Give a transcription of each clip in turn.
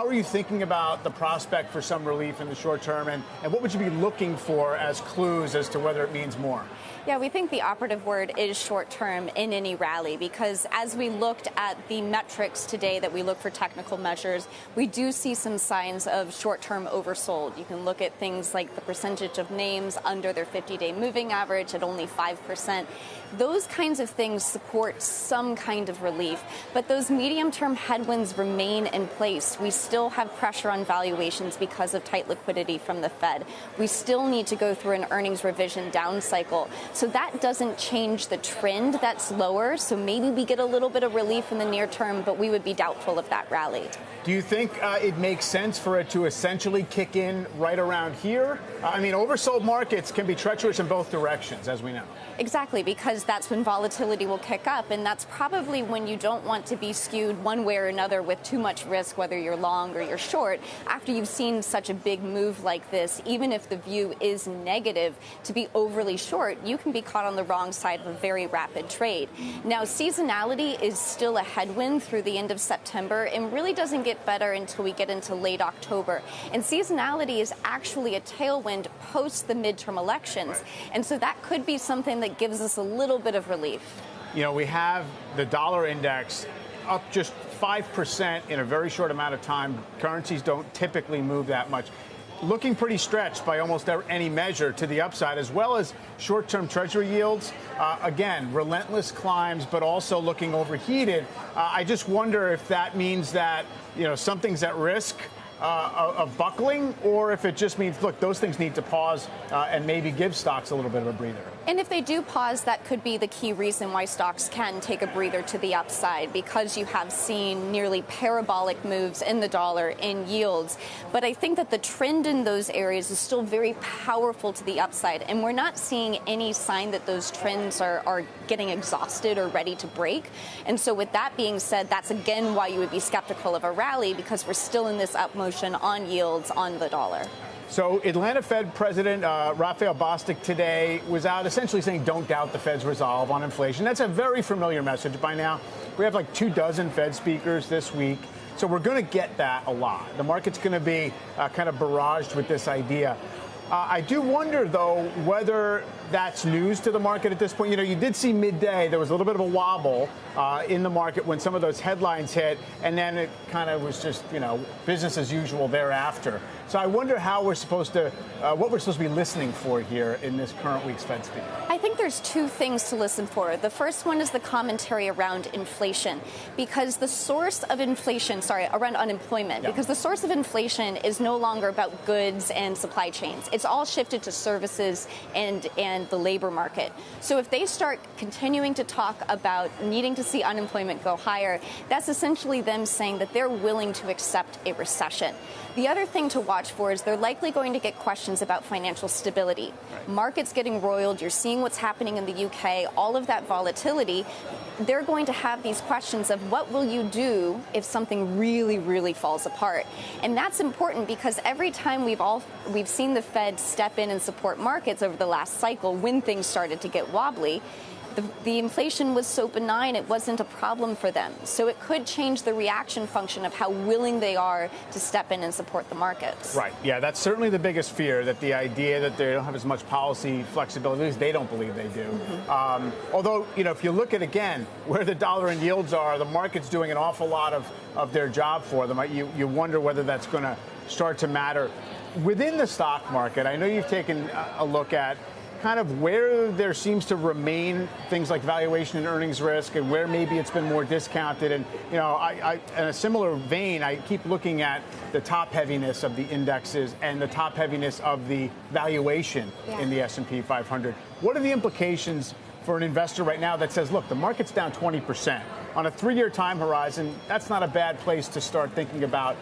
How are you thinking about the prospect for some relief in the short term, and what would you be looking for as clues as to whether it means more? Yeah, we think the operative word is short-term in any rally, because as we looked at the metrics today that we look for technical measures, we do see some signs of short-term oversold. You can look at things like the percentage of names under their 50-day moving average at only 5%. Those kinds of things support some kind of relief, but those medium-term headwinds remain in place. We still have pressure on valuations because of tight liquidity from the Fed. We still need to go through an earnings revision down cycle. So that doesn't change the trend. That's lower. So maybe we get a little bit of relief in the near term, but we would be doubtful of that rally. Do you think it makes sense for it to essentially kick in right around here? I mean, oversold markets can be treacherous in both directions, as we know. Exactly, because that's when volatility will kick up, and that's probably when you don't want to be skewed one way or another with too much risk, whether you're long or you're short. After you've seen such a big move like this, even if the view is negative, to be overly short, you can be caught on the wrong side of a very rapid trade. Now, seasonality is still a headwind through the end of September and really doesn't get better until we get into late October. And seasonality is actually a tailwind post the midterm elections. And so that could be something that gives us a little bit of relief. You know, we have the dollar index up just 5% in a very short amount of time. Currencies don't typically move that much. Looking pretty stretched by almost any measure to the upside, as well as short-term treasury yields. Again, relentless climbs, but also looking overheated. I just wonder if that means that, you know, something's at risk of buckling, or if it just means, look, those things need to pause and maybe give stocks a little bit of a breather. And if they do pause, that could be the key reason why stocks can take a breather to the upside, because you have seen nearly parabolic moves in the dollar in yields. But I think that the trend in those areas is still very powerful to the upside, and we're not seeing any sign that those trends are getting exhausted or ready to break. And so with that being said, that's again why you would be skeptical of a rally, because we're still in this up motion on yields on the dollar. So Atlanta Fed President Raphael Bostic today was out essentially saying don't doubt the Fed's resolve on inflation. That's a very familiar message by now. We have like 24 Fed speakers this week. So we're going to get that a lot. The market's going to be kind of barraged with this idea. I do wonder, though, whether that's news to the market at this point. You know, you did see midday, there was a little bit of a wobble in the market when some of those headlines hit, and then it kind of was just, you know, business as usual thereafter. So I wonder how we're supposed to, what we're supposed to be listening for here in this current week's Fed speak. I think there's two things to listen for. The first one is the commentary around inflation, because the source of inflation, around unemployment, because the source of inflation is no longer about goods and supply chains. It's all shifted to services and the labor market. So if they start continuing to talk about needing to see unemployment go higher, that's essentially them saying that they're willing to accept a recession. The other thing to watch for is they're likely going to get questions about financial stability. Right. Markets getting roiled, you're seeing what's happening in the UK, all of that volatility. They're going to have these questions of what will you do if something really, really falls apart? And that's important because every time we've seen the Fed step in and support markets over the last cycle when things started to get wobbly, the inflation was so benign it wasn't a problem for them. So it could change the reaction function of how willing they are to step in and support the markets. Right. Yeah, that's certainly the biggest fear, that the idea that they don't have as much policy flexibility, at least they don't believe they do. Mm-hmm. Although, you know, if you look at, again, where the dollar and yields are, the market's doing an awful lot of their job for them. You wonder whether that's going to start to matter. Within the stock market, I know you've taken a look at kind of where there seems to remain things like valuation and earnings risk, and where maybe it's been more discounted. And, you know, in a similar vein, I keep looking at the top heaviness of the indexes and the top heaviness of the valuation in the S&P 500. What are the implications for an investor right now that says, look, the market's down 20%? On a 3-year time horizon, that's not a bad place to start thinking about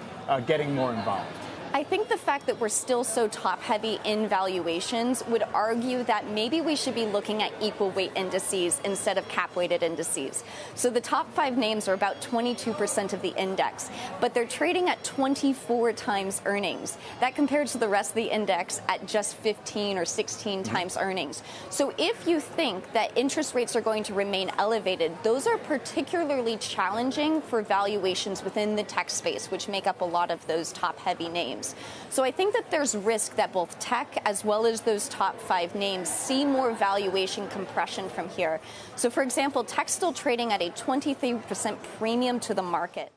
getting more involved. I think the fact that we're still so top-heavy in valuations would argue that maybe we should be looking at equal weight indices instead of cap-weighted indices. So the top 5 names are about 22% of the index, but they're trading at 24 times earnings. That compares to the rest of the index at just 15 or 16 times earnings. So if you think that interest rates are going to remain elevated, those are particularly challenging for valuations within the tech space, which make up a lot of those top-heavy names. So I think that there's risk that both tech as well as those top 5 names see more valuation compression from here. So for example, tech's still trading at a 23% premium to the market.